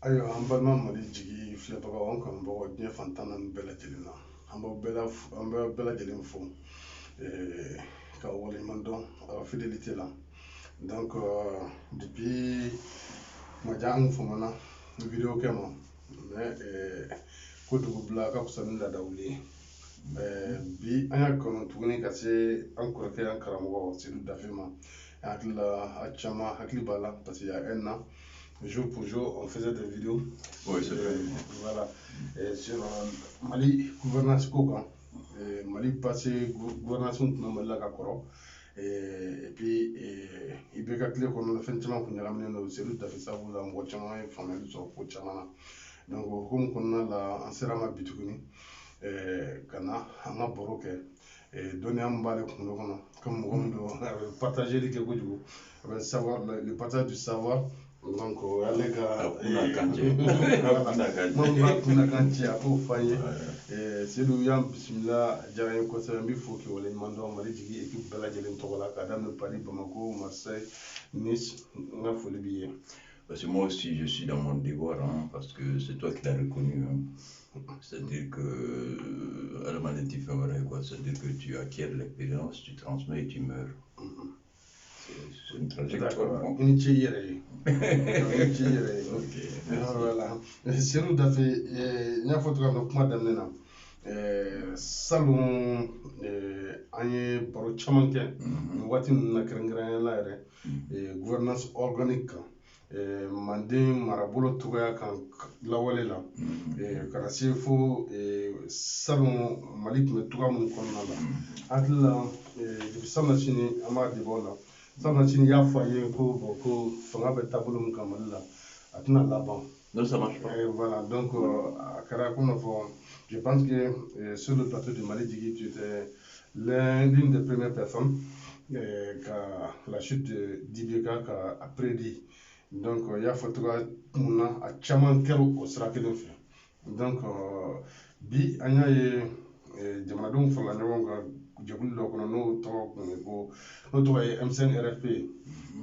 Ayiwa an balima Mali jigi filɛbagaw an kanubagaw diɲɛ fantan naani bɛɛ lajɛlen na an bɛ bɛɛ lajɛlen fo ka waleɲuman dɔn a ka fidélité la donc depuis kuma jan an famana vidéo kɛ ma mais ko dugu bila ka fisa ni laadawuli ye bi an y'a kanu tuguni ka se an kɔrɔkɛ an karamɔgɔ Seydou Dafe ma hakili la a caman hakili b'a la parce que il y a un an jour pour jour, on faisait des vidéos. Oui, c'est vrai. Voilà. Sur Mali gouvernance Kokan, Mali passé gouvernance Mali Kakoro. Et puis, il y a des clés qu'on a fait c'est lui qui a fait ça, vous avez watché moi, il faut me dire sur Pochamana. Donc, comme on a la Anserama Bitukuni, Kana, Ama Boroke, et donner un bal comme on doit partager les quelque chose, savoir le partage du savoir. Donc ale ka kuna kanci a k'o f'an ye Seydou y'an bisimila diyara n ye kosɛbɛ n bɛ fo k'i waleɲuman dɔn Mali jigi équipe bɛɛ lajɛlen tɔgɔ la k'a daminɛ Paris, Bamako, Marseille, Nice n ka foli b'i ye. Parce que moi aussi je suis dans mon devoir parce que c'est toi qui l'as reconnu. C'est-à-dire que c'est-à-dire que tu acquiers l'expérience, tu transmets et tu meurs. C'est une trajectoire. Voilà. Seydou Dafe n y'a fɔ cogoya min na kuma daminɛ na salon an ye baro caman kɛ nin waati ninnu na kɛrɛnkɛrɛnnenya la yɛrɛ gouvernance organique kan Manden marabolo cogoya kan lawale la ka na se fo salon Mali tun bɛ cogoya minnu kɔnɔna la hakili la salon sini an b'a débat la salon sini y'a fɔ an ye ko fanga bɛ taabolo min kan Mali la a tɛna laban. Non, ça marche pas. Voilà, donc à Karakounafo, je pense que sur le plateau de Mali Djigi, tu étais l'une des premières personnes que la chute d'Ibeka a prédit. Donc il y a photographe Mouna à Chaman Kero au Srakedofe. Donc bi anya ye jamanadenw fara ɲɔgɔn kan jɛkulu dɔ kɔnɔ n'o tɔgɔ ye M5 RFP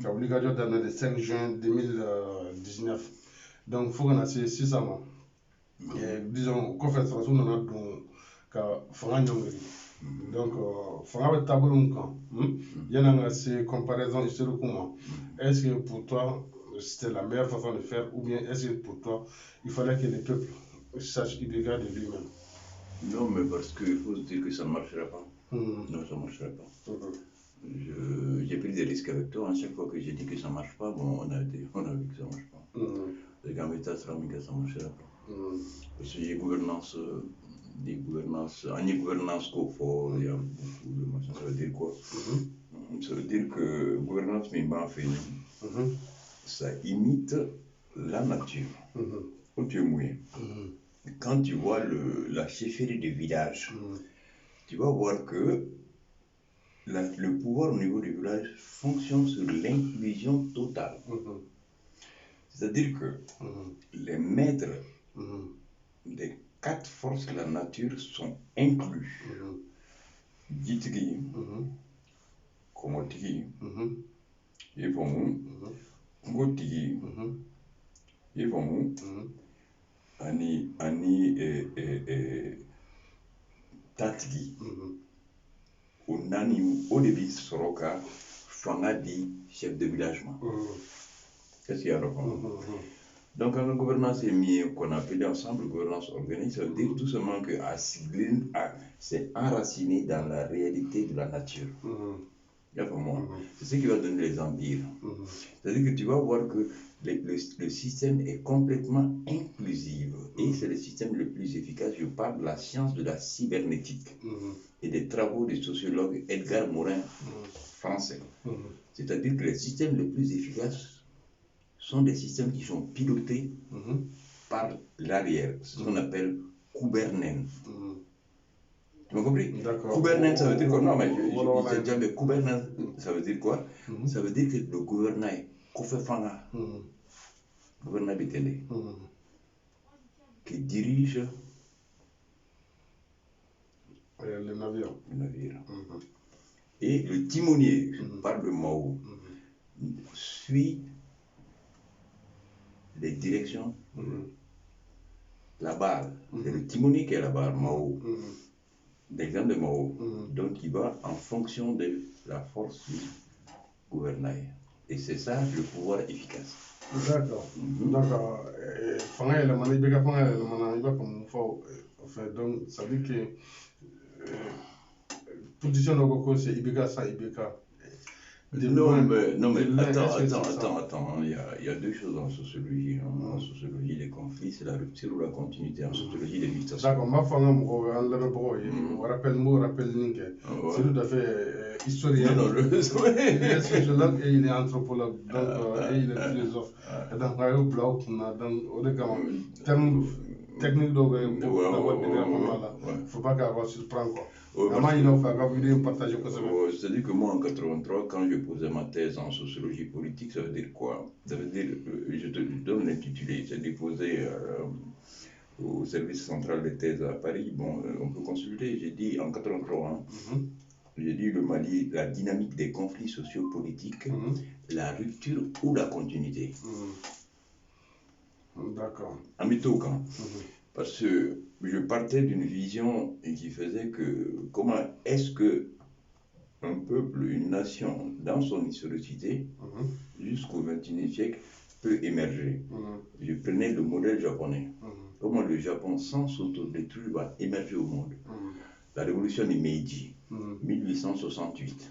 ka wulikajɔ daminɛ le 5 juin 2019. Donc fo kana se sisan ma disons kɔfɛ sɔrɔsiw nana don ka fanga ɲɔngiri donc fanga bɛ taabolo min kan yan'an ka se comparaison historique ma est-ce que pour toi c'était la meilleure façon de faire ou bien est-ce que pour toi il fallait que le peuple sache Ibeka de lui-même? Non, mais parce qu'il faut se dire que ça ne marchera pas. Non, ça ne marchera pas. J'ai pris des risques avec toi. À chaque fois que j'ai dit que ça ne marche pas, bon, on a vu que ça ne marche pas. Les gars, mais ça ne marchera pas. Parce qu'il y a des gouvernances, qu'il faut, il y a beaucoup de machin. Ça veut dire quoi? Ça veut dire que gouvernance m'a fait, ça imite la nature. Quand tu es mouillé, quand tu vois la chefferie de village, tu vas voir que le pouvoir au niveau du village fonctionne sur l'inclusion totale. C'est-à-dire que les maîtres des 4 forces de la nature sont inclus. Gitigi, Komotigi, Ifomu, Ngotigi, Ifomu, Ani Tatigi, Unani, au début, Soroka, Fangadi, chef de village. Qu'est-ce qu'il y a à Donc, une gouvernance est mise, qu'on appelle ensemble gouvernance organique, ça veut dire tout simplement que c'est enraciné dans la réalité de la nature. C'est ce qui va donner les empires. C'est-à-dire que tu vas voir que le système est complètement inclusif et c'est le système le plus efficace. Je parle de la science de la cybernétique et des travaux du sociologue Edgar Morin, français. C'est-à-dire que les systèmes les plus efficaces sont des systèmes qui sont pilotés par l'arrière, ce qu'on appelle Kubernetes. Tu m'as compris? Kubernetes, ça veut dire quoi? Non, mais j'ai déjà mais Kubernetes, ça veut dire quoi? Ça veut dire que le gouvernement est Kofefanga, gouvernement Bitele, qui dirige le navire. Et le timonier, je parle de Mao, suit les directions La barre, c'est le timonier qui est la barre, Mao. L'exemple de Mao. Donc, il va en fonction de la force du gouvernail. Et c'est ça le pouvoir efficace. D'accord. D'accord. Fanga yɛlɛmana i bɛ ka fanga yɛlɛmana i b'a faamu fɔ enfin donc ça veut dire que position dɔ ko ko c'est IBK sans IBK. Non, mais attends. Il y a deux choses en sociologie. En sociologie des conflits, c'est la rupture ou la continuité. En sociologie des mutations. D'accord, ma fanga mɔgɔ an lamɛnbagaw ye o rappelling kɛ c'est tout à fait historien. Non, il est sociologue et il est anthropologue donc et il est philosophe. Donc a y'o bila o kunna donc o de kama terme technique dɔw bɛ yen pour d'abord début kɔnɔna la faut pas qu'avoir surprend quoi. C'est-à-dire que moi en 83, quand je posais ma thèse en sociologie politique, ça veut dire quoi? Ça veut dire, je te donne l'intitulé, j'ai déposé au service central des thèses à Paris, bon, on peut consulter, j'ai dit en 83, j'ai dit le Mali, la dynamique des conflits sociopolitiques, la rupture ou la continuité. D'accord. En Mitokan. Parce que je partais d'une vision qui faisait que comment est-ce que un peuple, une nation, dans son historicité, jusqu'au XXIe siècle, peut émerger. Je prenais le modèle japonais. Comment le Japon, sans s'autodétruire, va émerger au monde. La révolution des Meiji, 1868.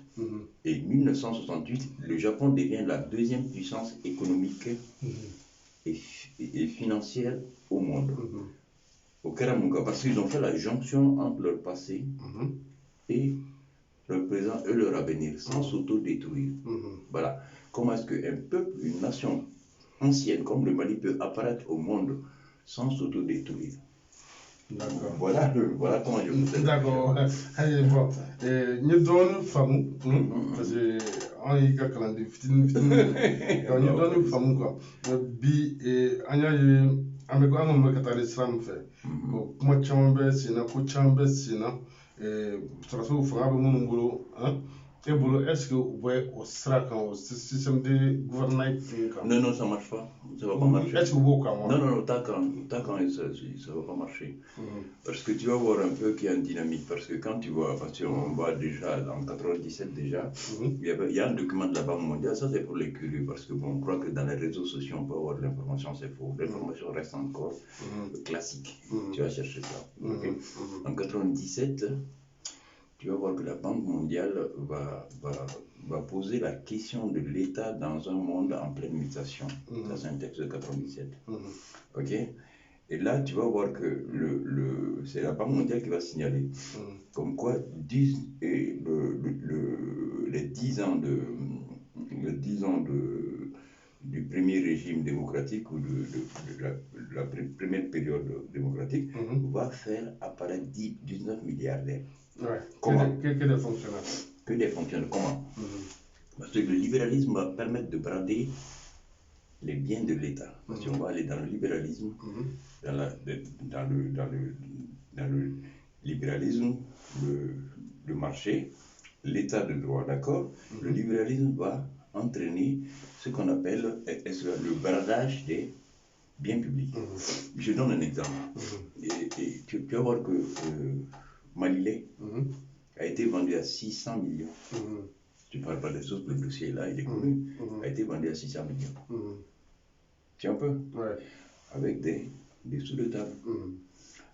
Et 1968, le Japon devient la deuxième puissance économique et financière au monde. Au Karamuka, parce qu'ils ont fait la jonction entre leur passé et leur présent et leur avenir, sans s'auto-détruire. Voilà. Comment est-ce qu'un peuple, une nation ancienne comme le Mali peut apparaître au monde sans s'auto-détruire? D'accord. Voilà comment je vous ai. D'accord. Allez, bon. Nous donnons famille, parce que on y a quand même nous donnons famille quoi. Bi an bɛ ka taa sira min fɛ kuma caman bɛ sen na ko caman bɛ sen na sɔrɔsiw fanga bɛ minnu bolo e bolo est-ce que u bɛ o sira kan o système de gouvernement kan? Non, ça marche pas. Ça va pas marcher. Est-ce que vous kan? Non, t'as quand ça va pas marcher. Parce que tu vas voir un peu qu'il y a une dynamique. Parce que quand tu vois, parce qu'on voit déjà en 97 déjà, il y a un document de la Banque mondiale, ça c'est pour les curieux, parce que bon, on croit que dans les réseaux sociaux on peut avoir de l'information, c'est faux. L'information reste encore classique. Tu vas chercher ça. En 97, tu vas voir que la Banque mondiale va poser la question de l'État dans un monde en pleine mutation. Ça, c'est un texte de 97. Ok? Et là, tu vas voir que c'est la Banque mondiale qui va signaler comme quoi les 10 ans du premier régime démocratique ou de la première période démocratique va faire apparaître 19 milliardaires. Ouais. Comment? Que des fonctionnaires. Que des fonctionnaires. Comment? Parce que le libéralisme va permettre de brader les biens de l'État. Parce qu'on va aller dans le libéralisme, dans le libéralisme, le marché, l'État de droit, d'accord? Le libéralisme va entraîner ce qu'on appelle le bradage des biens publics. Je donne un exemple. Et tu vas voir que Malilé a été vendu à 600 millions. Tu ne parles pas des autres, le dossier là, il est connu. A été vendu à 600 millions. Tu vois un peu? Ouais. Avec des sous de table.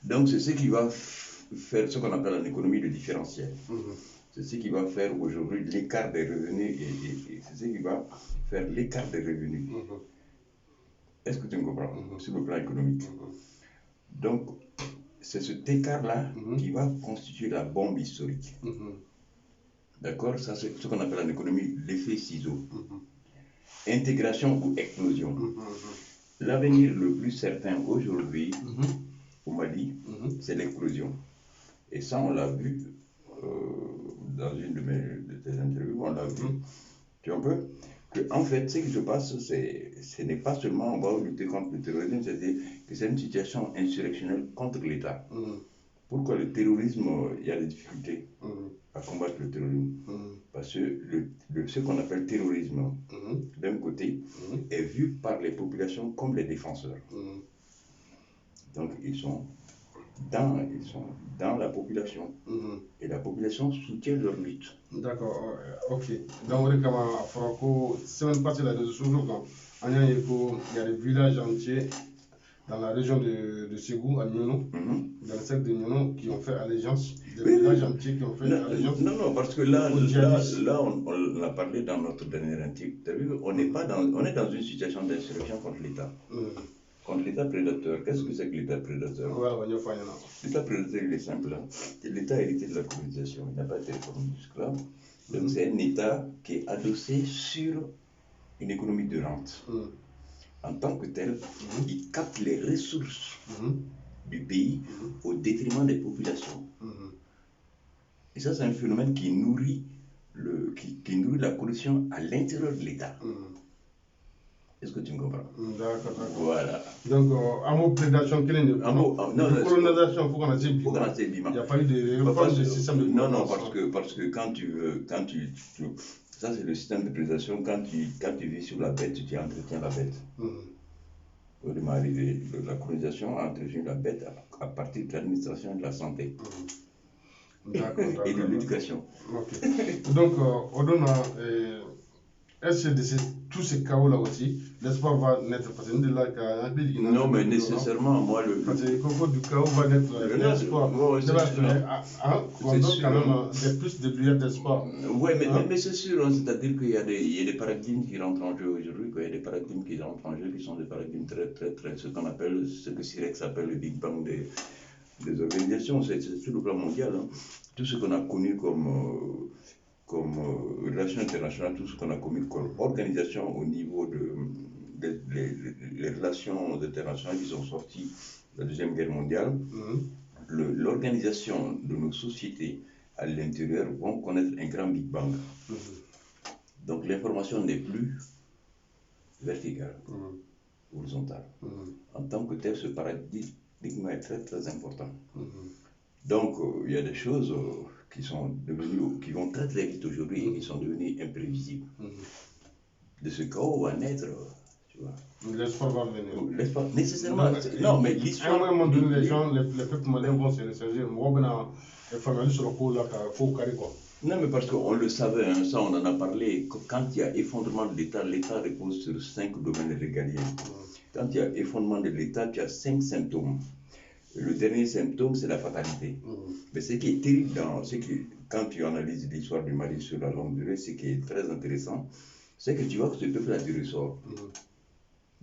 Donc c'est ce qui va faire ce qu'on appelle en économie le différentiel. C'est ce qui va faire aujourd'hui l'écart des revenus et c'est ce qui va faire l'écart des revenus. Est-ce que tu me comprends? Sur le plan économique. Donc, c'est cet écart-là qui va constituer la bombe historique. D'accord? Ça, c'est ce qu'on appelle en économie l'effet ciseau. Intégration ou explosion. L'avenir le plus certain aujourd'hui au Mali, c'est l'explosion. Et ça, on l'a vu dans une de tes interviews, on l'a vu. Tu vois un peu? Que, en fait, ce qui se passe, ce n'est pas seulement on va lutter contre le terrorisme, c'est une situation insurrectionnelle contre l'État. Pourquoi le terrorisme, il y a des difficultés à combattre le terrorisme? Parce que ce qu'on appelle terrorisme, d'un côté, est vu par les populations comme les défenseurs. Donc ils sont dans la population. Et la population soutient leur lutte. D'accord, ok. Donc, on est comme à Franco, semaine passée, la réseaux sociaux, quand il y a des villages entiers dans la région de Ségou, à Nyono, dans le secteur de Nyono, qui ont fait allégeance, des villages entiers qui ont fait allégeance. Non, parce que là on a parlé dans notre dernier article. Tu as vu, on est dans une situation d'insurrection contre l'État. Contre l'État prédateur. Qu'est-ce que c'est que l'État prédateur? L'État prédateur, il est simple. L'État a hérité de la colonisation. Il n'a pas été réformé d'esclaves. Donc c'est un État qui est adossé sur une économie de rente. En tant que tel, il capte les ressources du pays au détriment des populations. Et ça, c'est un phénomène qui nourrit la corruption à l'intérieur de l'État. Est-ce que tu me comprends? D'accord. Voilà. Donc, un mot prédation, quel est le colonisation, il faut qu'on ait dit. Il n'y a pas eu de réforme du système de colonisation. Non, parce que quand tu ça, c'est le système de prédation. Quand tu vis sur la bête, tu entretiens la bête. Au démarrer de la colonisation a entretenu la bête à partir de l'administration de la santé. D'accord. Et de l'éducation. Ok. Donc, est-ce que tous ces chaos-là aussi, l'espoir va naître? Parce que nous, là, non, mais nécessairement, moi, parce que du chaos va naître l'espoir. On donne quand même plus de brillants d'espoir. Oui, mais c'est sûr, c'est-à-dire qu'il y a des paradigmes qui rentrent en jeu aujourd'hui, il y a des paradigmes qui rentrent en jeu qui sont des paradigmes très, ce qu'on appelle, ce que Sirex appelle le Big Bang des organisations, c'est sur le plan mondial. Tout ce qu'on a connu comme relations internationales, tout ce qu'on a connu comme organisation au niveau des relations internationales qui sont sorties de la Deuxième Guerre mondiale, l'organisation de nos sociétés à l'intérieur vont connaître un grand Big Bang. Donc l'information n'est plus verticale, horizontale. En tant que tel, ce paradigme est très important. Donc il y a des choses qui vont très vite aujourd'hui et qui sont devenues imprévisibles. De ce chaos va naître, tu vois. L'espoir va venir. L'espoir, nécessairement. Non, mais l'histoire. À un moment donné, les peuples maliens vont se ressurgir. Non, mais parce qu'on le savait, ça on en a parlé. Quand il y a effondrement de l'État, l'État repose sur 5 domaines régaliens. Quand il y a effondrement de l'État, tu as 5 symptômes. Le dernier symptôme, c'est la fatalité. Mais ce qui est terrible, quand tu analyses l'histoire du Mali sur la longue durée, ce qui est très intéressant, c'est que tu vois que ce peuple a du ressort.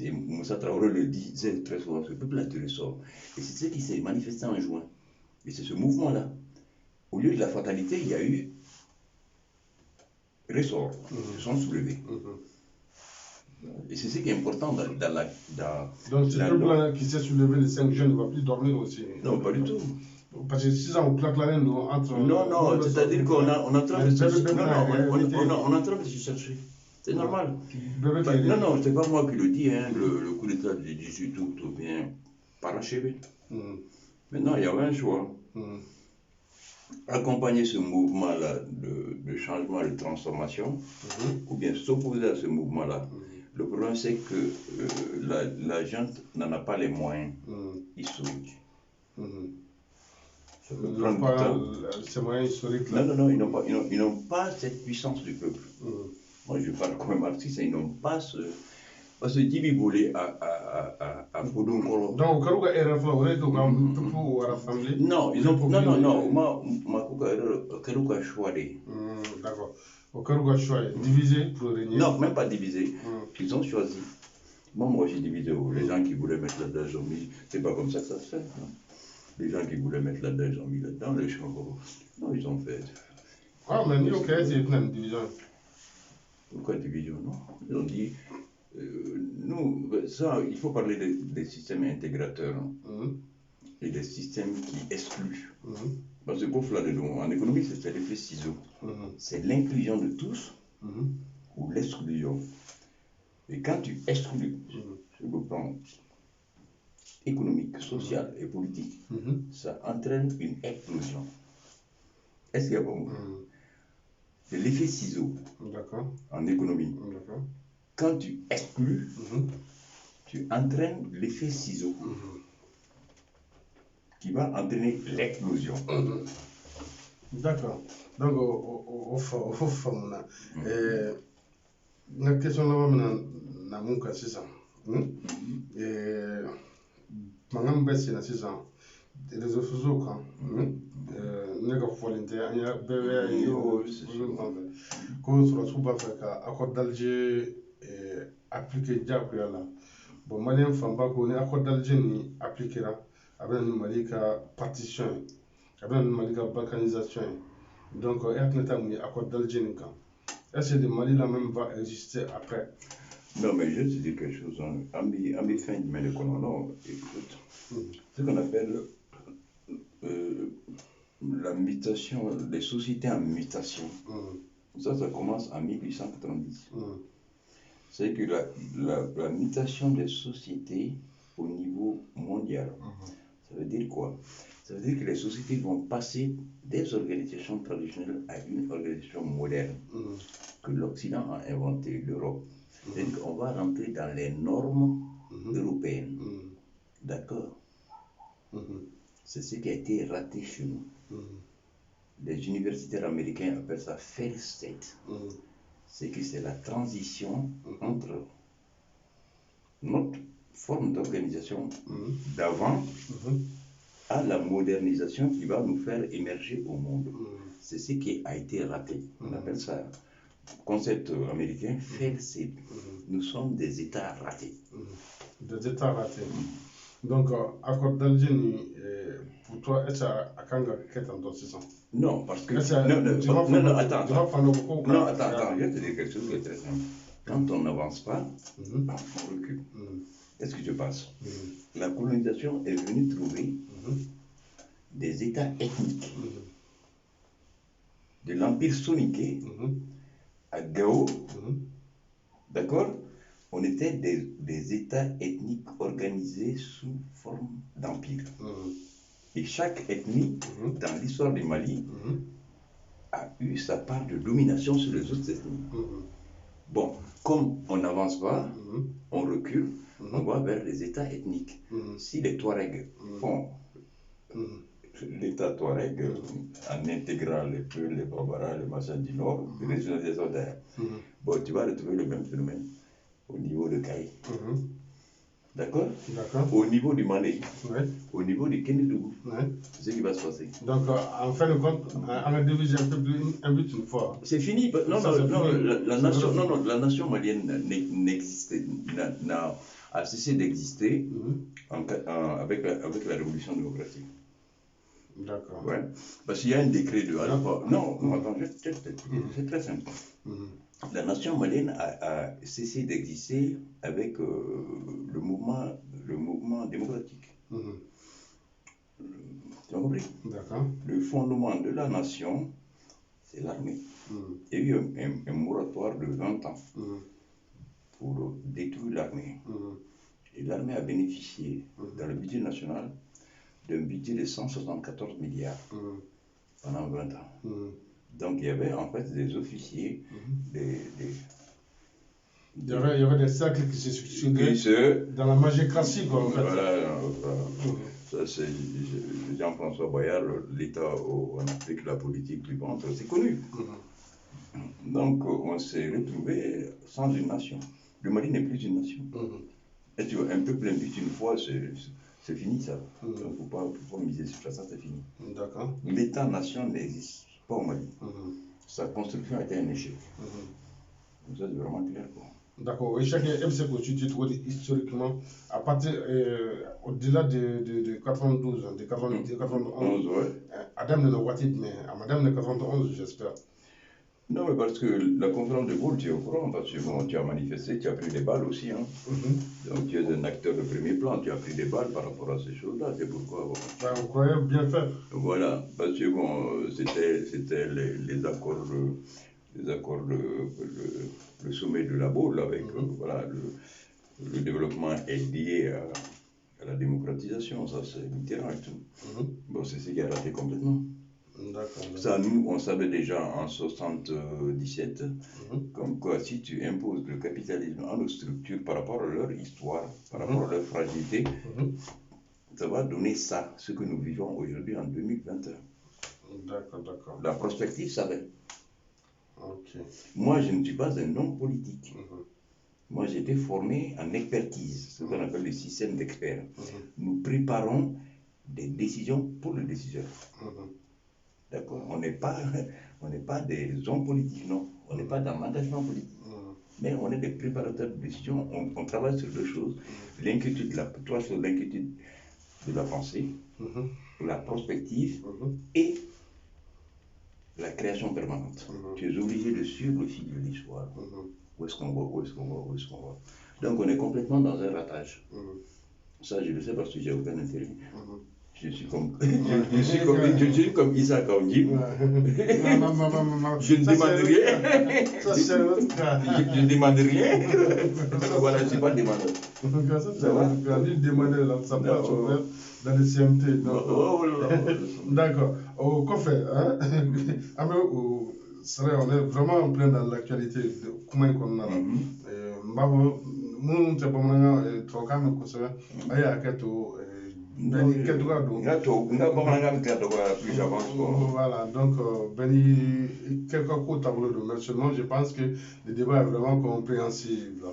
Et Moussa Traoré le disait très souvent, ce peuple a du ressort. Et c'est ce qui s'est manifesté en juin. Et c'est ce mouvement-là. Au lieu de la fatalité, il y a eu ressort. Ils se sont soulevés. Et c'est ce qui est important dans la... Donc ce peuple-là qui s'est soulevé le 5 juin ne va plus dormir aussi? Non, pas du tout. Parce que 6 ans, on claque la reine entre... Non, c'est-à-dire qu'on est en train de se chercher. C'est normal. Non, c'est pas moi qui le dis, le coup d'État du 18 août vient parachever. Maintenant, il y avait un choix. Accompagner ce mouvement-là de changement, de transformation, ou bien s'opposer à ce mouvement-là. Le problème, c'est que la junte n'en a pas les moyens historiques. Ces moyens historiques là. Non, ils n'ont pas cette puissance du peuple. Moi, je parle comme un marxiste, ils n'ont pas ce... Parce que Djibi Bolé à Podonkolo. Donc, Karuga est réfléchi, donc, pour rassembler? Non, Karuga a choisi. D'accord. Karuga a choisi. Divisé pour régner? Non, même pas divisé. Ils ont choisi. Moi, j'ai divisé. Les gens qui voulaient mettre là-dedans, ils ont mis. C'est pas comme ça que ça se fait. Les gens qui voulaient mettre là-dedans, ils ont mis là-dedans. Les gens, non, ils ont fait. Ah, mais nous, ok, c'est une division. Pourquoi division? Non. Ils ont dit. Nous, ça, il faut parler des systèmes intégrateurs et des systèmes qui excluent. Parce que en économie, c'est l'effet ciseau. C'est l'inclusion de tous ou l'exclusion. Et quand tu exclus sur le plan économique, social et politique, ça entraîne une explosion. Est-ce qu'il y a bon mot? C'est l'effet ciseau en économie. Quand tu exclus, tu entraînes l'effet ciseau. qui va entraîner l'éclosion. D'accord. Donc, au fond, la question là, na mun ka sisan. Mankan bɛ senna sisan réseaux sociaux kan. Ne ka fɔlen tɛ an y'a bɛɛ y'a ye sanfɛ ko sɔrɔsiw b'a fɛ ka accord d'Alger appliquer diyagoya la. Bon, maliyɛn fanba ko ni accord d'Alger nin appliquera a bɛ na ni Mali ka partition ye, a bɛ na ni Mali ka balkanisation ye. Donc, e hakili t'a mun ye accord d'Alger nin kan. Est-ce que le Mali là même va exister après? Non, mais je vais te dire quelque chose. Ami fin du de non, écoute. Ce qu'on appelle la mutation, les sociétés en mutation. Ça commence en 1890. C'est que la mutation des sociétés au niveau mondial, ça veut dire quoi? Ça veut dire que les sociétés vont passer des organisations traditionnelles à une organisation moderne que l'Occident a inventé, l'Europe. C'est-à-dire qu'on va rentrer dans les normes européennes. D'accord? C'est ce qui a été raté chez nous. Les universitaires américains appellent ça fail state. C'est que c'est la transition entre notre forme d'organisation d'avant à la modernisation qui va nous faire émerger au monde. C'est ce qui a été raté. On appelle ça, concept américain, fail state. Nous sommes des États ratés. Des États ratés. Donc, accord d'Alger, pour toi, est-ce qu'à dans 6 ans? Non, parce que... Non, attends, je vais te dire quelque chose de très simple. Quand on n'avance pas, on recule. Qu'est-ce qui se passe? La colonisation est venue trouver des États ethniques. De l'Empire soninké à Gao, d'accord? On était des États ethniques organisés sous forme d'empire. Et chaque ethnie, dans l'histoire du Mali, a eu sa part de domination sur les autres ethnies. Bon, comme on n'avance pas, on recule, on va vers les États ethniques. Si les Touaregs font l'État Touareg en intégrant les Peuls, les Bambara, les Machins du Nord, les régionalisation d'air, bon, tu vas retrouver le même phénomène au niveau de Caï. D'accord? Au niveau du Mali, au niveau du Kénédougou, c'est ce qui va se passer. Donc, en fin de compte, on a divisé un but une fois. C'est fini. La nation malienne a cessé d'exister avec la révolution démocratique. D'accord. Ouais. Parce qu'il y a un décret de... Non, attends, c'est très simple. La nation malienne a cessé d'exister avec le mouvement démocratique. Tu as compris? D'accord. Le fondement de la nation, c'est l'armée. Il y a eu un moratoire de 20 ans pour détruire l'armée. Et l'armée a bénéficié, dans le budget national, d'un budget de 174 milliards pendant 20 ans. Donc il y avait en fait des officiers, il y avait des cercles qui se succédaient dans la magicratie, quoi, en fait. Voilà. Ça, c'est Jean-François Boyard, l'État en Afrique, la politique du ventre, c'est connu. Donc on s'est retrouvé sans une nation. Le Mali n'est plus une nation. Et tu vois, un peuple invite une fois, c'est fini ça. Il ne faut pas miser sur ça, c'est fini. D'accord. L'État-nation n'existe pas au Mali. Sa construction a été un échec. Donc ça, c'est vraiment clair, quoi. D'accord. Et chaque MC constitue historiquement, à partir, au-delà de 92, de 91, Adam ne l'a pas dit, mais à Madame de 91, j'espère. Non, mais parce que la conférence de Gaulle, tu es au courant, parce que bon, tu as manifesté, tu as pris des balles aussi. Hein. Donc tu es un acteur de premier plan, tu as pris des balles par rapport à ces choses-là, c'est pourquoi. Bon. Ben, on croyait bien faire. Voilà, parce que bon, c'était les accords, le sommet de la Baule, avec voilà, le développement est lié à la démocratisation, ça c'est Mitterrand et tout. Bon, c'est ce qui a raté complètement. Ça, nous, on savait déjà en 1977, comme quoi si tu imposes le capitalisme à nos structures par rapport à leur histoire, par rapport à leur fragilité, ça va donner ça, ce que nous vivons aujourd'hui en 2021. D'accord. La prospective, ça va. Ok. Moi, je ne suis pas un homme politique. Moi, j'ai été formé en expertise, ce qu'on appelle le système d'experts. Nous préparons des décisions pour le décideur. D'accord? On n'est pas des hommes politiques, non. On n'est pas dans l'engagement politique. Mais on est des préparateurs de décisions. On travaille sur deux choses. L'inquiétude, trois choses, l'inquiétude de la pensée, la prospective et la création permanente. Tu es obligé de suivre le fil de l'histoire. Où est-ce qu'on va? Donc on est complètement dans un ratage. Ça, je le sais parce que j'ai aucun intérêt. Je suis comme Issa Kaondi. Je ne demande rien. Je ne demande rien. Voilà, je ne suis pas demandeur. Ça va? Il demandait sa place dans le CMT. D'accord. Au Kofi, hein? On est vraiment en plein dans l'actualité. Comment est-ce qu'on a là? Nous, c'est pas mal. Troca me conseille. Aïe, à Kato. Voilà, donc quelques cours tableaux de mentionnement, je pense que le débat est vraiment compréhensible.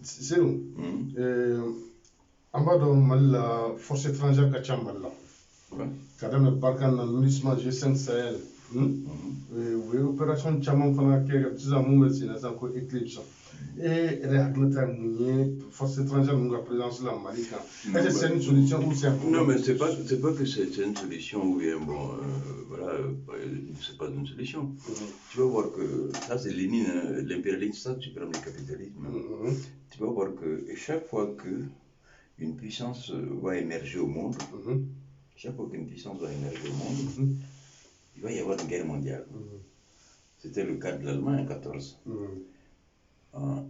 C'est nous. En bas de la force étrangère Kachambala, quand même, par contre, le ministre G5 Sahel, opération Chamon Fana, qui est un moment de éclipse. Et les forces étrangères nous représentent la Mali. Est-ce que c'est une solution ou c'est un problème? Non, mais c'est pas que c'est une solution ou bien bon, voilà, c'est pas une solution. Tu vas voir que ça c'est Lénine, l'impérialisme, ça tu prends le capitalisme. Tu vas voir que chaque fois qu'une puissance va émerger au monde, il va y avoir une guerre mondiale. C'était le cas de l'Allemagne en 1914. En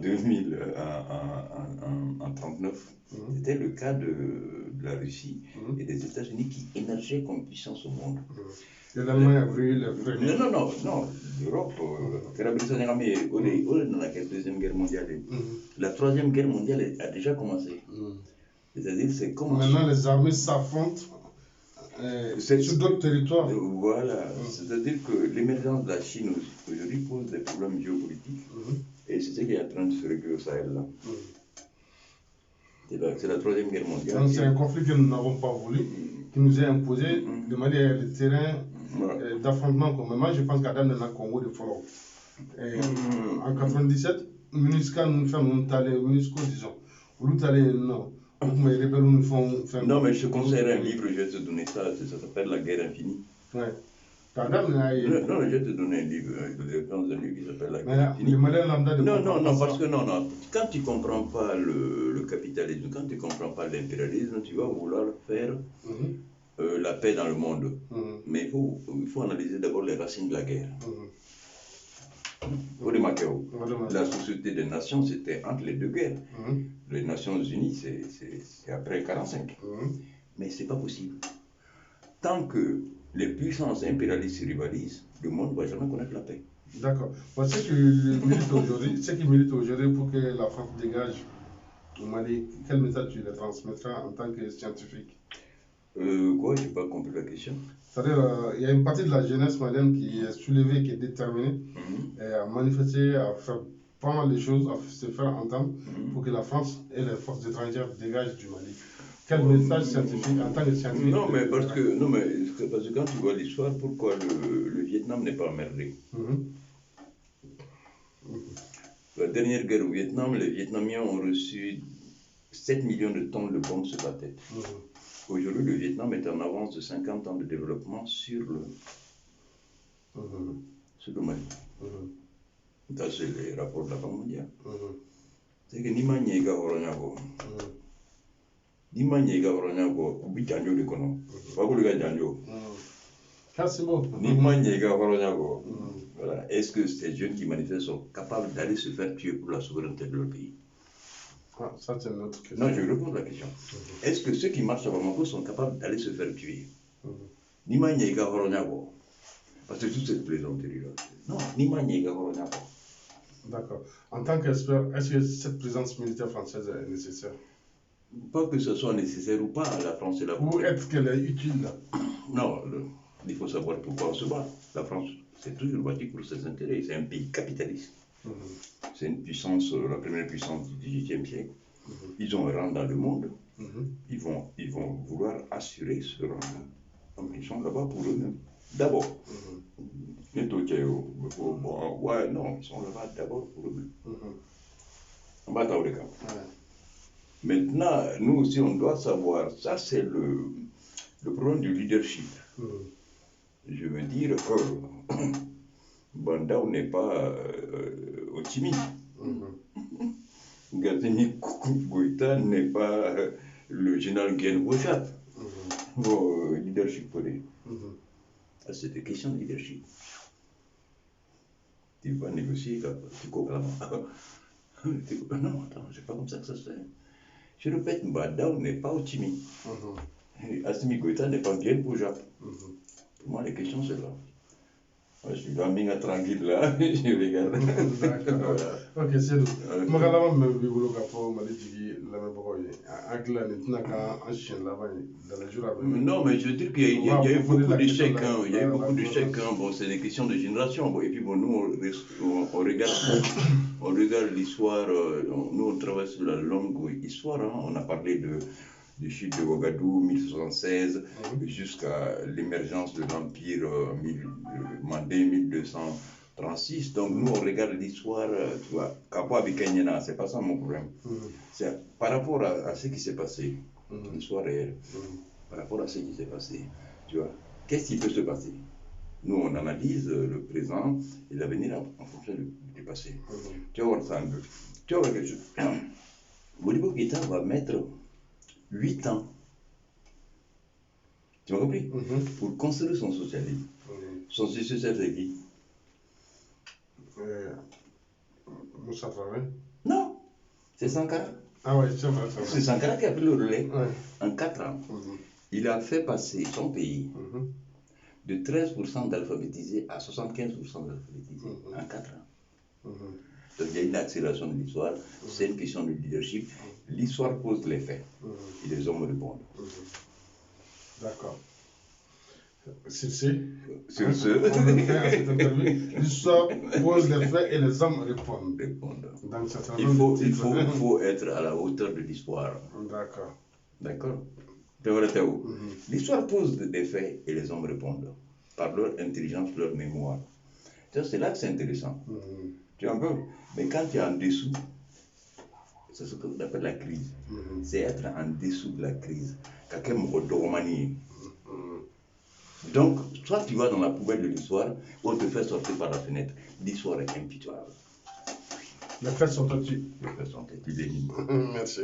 2000, en 1939, c'était le cas de la Russie et des États-Unis qui émergeaient comme puissance au monde. Et l'Allemagne a vu le premier. Non, l'Europe, dans la Deuxième Guerre mondiale. La Troisième Guerre mondiale a déjà commencé. C'est-à-dire, c'est comment. Maintenant, les armées s'affrontent sur d'autres territoires. Voilà, c'est-à-dire que l'émergence de la Chine aujourd'hui pose des problèmes géopolitiques. Et c'est ce qui est en train de se régler au Sahel là. C'est la Troisième Guerre mondiale. Donc c'est un conflit que nous n'avons pas voulu, qui nous est imposé de manière le terrain d'affrontement commun. Moi je pense qu'Adam dans le Congo de Foro. En 97, MINUSCA nous fait monter MINUSCO disons. Vous allez non. Non mais je te conseillerais un livre, je vais te donner ça s'appelle La Guerre infinie. Ouais. Non, je vais te donner un livre, un livre qui s'appelle La Guerre infinie. Non, parce que non, quand tu ne comprends pas le capitalisme, quand tu ne comprends pas l'impérialisme, tu vas vouloir faire la paix dans le monde. Mais il faut analyser d'abord les racines de la guerre. La Société des Nations, c'était entre les deux guerres. Les Nations Unies, c'est après 1945. Mais ce n'est pas possible. Tant que les puissances impérialistes se rivalisent, le monde ne va jamais connaître la paix. D'accord. Ce qui milite aujourd'hui pour que la France dégage au Mali, quel message tu les transmettras en tant que scientifique? Quoi? Je n'ai pas compris la question. C'est-à-dire, il y a une partie de la jeunesse malienne qui est soulevée, qui est déterminée, à manifester, à faire pas mal de choses, à se faire entendre pour que la France et les forces étrangères dégagent du Mali. Quel message scientifique en tant que scientifique? Non, mais parce que quand tu vois l'histoire, pourquoi le Vietnam n'est pas emmerdé? La dernière guerre au Vietnam, les Vietnamiens ont reçu 7 millions de tonnes de bombes sur la tête. Aujourd'hui, le Vietnam est en avance de 50 ans de développement sur le Mali. Ça, c'est les rapports de la Banque mondiale. C'est que Nima Nyega Horonyago. Nima Nyega Horonyago, Ubi Janjo de Kono. Bakuluga Janjo. Nima Nyega Horonyago. Voilà. Est-ce que ces jeunes qui manifestent sont capables d'aller se faire tuer pour la souveraineté de leur pays? Ça, c'est une autre question. Non, je réponds à la question. Est-ce que ceux qui marchent à Bamako sont capables d'aller se faire tuer? Nima Nyega Horonyago. Parce que toute cette plaisanterie-là. Non, Nima Nyega Horonyago. D'accord. En tant qu'expert, est-ce que cette présence militaire française est nécessaire? Pas que ce soit nécessaire ou pas, la France est là pour... Ou est-ce qu'elle est utile? Non, il faut savoir pourquoi on se bat. La France s'est toujours battue pour ses intérêts. C'est un pays capitaliste. C'est une puissance, la première puissance du XVIIIe siècle. Ils ont un rang dans le monde. Ils vont vouloir assurer ce rang. Donc ils sont là-bas pour eux-mêmes. D'abord. Ouais, non, ils sont là-bas d'abord pour eux-mêmes. On va t'en cas. Maintenant, nous aussi, on doit savoir, ça c'est le problème du leadership. Je veux dire que Bandao n'est pas timide. Gatini Goïta n'est pas le général Guyen Bochat. Leadership pour lui. C'est une question de leadership. Tu vas négocier, tu comprends. Non, attends, c'est pas comme ça que ça se fait. Je répète, Bandao n'est pas timide. Assimi Goïta n'est pas Guyen Bochat. Pour moi, les questions, c'est là. Je suis dans Minga tranquille là, je regarde. D'accord. Ok, c'est tout. Magala me bibolo kapo malijigi la me bokoye. Agla ni tunaka en chien là-bas dans les jours à venir. Non, mais je veux dire qu'il y a eu beaucoup d'échecs. Il y a eu beaucoup d'échecs. Bon, c'est des questions de génération. Bon, et puis bon, nous on regarde l'histoire. Nous on travaille sur la longue histoire. On a parlé du chute de Ouagadougou 1076 jusqu'à l'émergence de l'Empire Mandé 1236. Donc nous on regarde l'histoire, tu vois, Kapo Abikenyena, c'est pas ça mon problème. C'est par rapport à ce qui s'est passé, l'histoire réelle, par rapport à ce qui s'est passé, tu vois, qu'est-ce qui peut se passer? Nous on analyse le présent et l'avenir en fonction du passé. Tu vas voir ça un peu. Tu vas voir quelque chose. Modibo Keïta va mettre 8 ans, tu m'as compris, pour construire son socialisme. Son successeur, c'est qui? Moussa Traoré? Non, c'est Sankara. Ah ouais, c'est vrai. C'est Sankara qui a pris le relais en 4 ans. Il a fait passer son pays de 13% d'alphabétisés à 75% d'alphabétisés en 4 ans. Donc il y a une accélération de l'histoire, c'est une question de leadership. L'histoire pose les faits et les hommes répondent. D'accord. Sur ce, l'histoire pose les faits et les hommes répondent. Donc, il faut être à la hauteur de l'histoire. D'accord. D'accord. L'histoire pose des faits et les hommes répondent par leur intelligence, leur mémoire. C'est là que c'est intéressant. Tu vois un peu. Mais quand tu es en dessous, c'est ce qu'on appelle la crise. C'est être en dessous de la crise. Donc, soit tu vas dans la poubelle de l'histoire, ou on te fait sortir par la fenêtre. L'histoire est impitoyable. Les faits sont têtus. Les faits sont têtus, Lénine. Merci.